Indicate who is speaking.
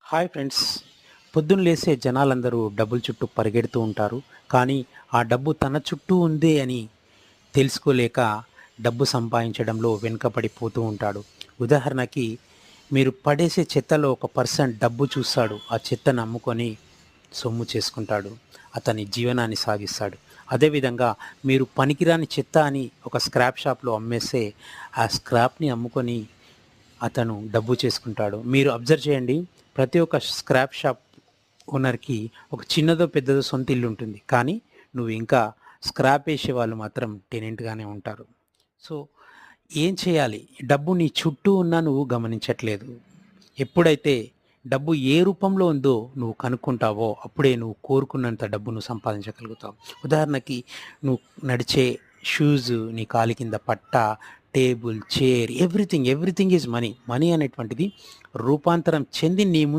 Speaker 1: Hi friends. పొద్దున్న లేసే జనాలందరూ డబ్బుల చుట్టూ పరిగెడుతూ ఉంటారు. కానీ ఆ డబ్బు తన చుట్టూ ఉంది అని తెలుసుకోలేక డబ్బు సంపాదించడంలో వెనుకపడిపోతూ ఉంటాడు. ఉదాహరణకి మీరు పడేసే చెత్తలో ఒక పర్సన్ డబ్బు చూస్తాడు. ఆ చెత్తను అమ్ముకొని సొమ్ము చేసుకుంటాడు. అతని జీవనాన్ని సాగిస్తాడు. అదేవిధంగా మీరు పనికిరాని చెత్త అని ఒక స్క్రాప్ షాప్‌లో అమ్మేస్తే ఆ స్క్రాప్‌ని అమ్ముకొని అతను డబ్బు చేసుకుంటాడు. మీరు అబ్జర్వ్ చేయండి. ప్రతి ఒక్క స్క్రాప్ షాప్ ఓనర్‌కి ఒక చిన్నదో, పెద్దదో సొంత ఇల్లు ఉంటుంది. కానీ నువ్వు ఇంకా స్క్రాప్ ఏసే వాళ్ళు మాత్రం టెనెంట్‌గానే ఉంటారు. సో, ఏం చేయాలి? డబ్బు నీ చుట్టూ ఉన్నా నువ్వు గమనించట్లేదు. ఎప్పుడైతే డబ్బు ఏ రూపంలో ఉందో నువ్వు కనుక్కుంటావో, అప్పుడే నువ్వు కోరుకున్నంత డబ్బు నువ్వు సంపాదించగలుగుతావు. ఉదాహరణకి నువ్వు నడిచే షూస్, నీ కాలి కింద పట్ట, table, chair, everything is money. Money అనేటువంటిది రూపాంతరం చెంది నీ ముందు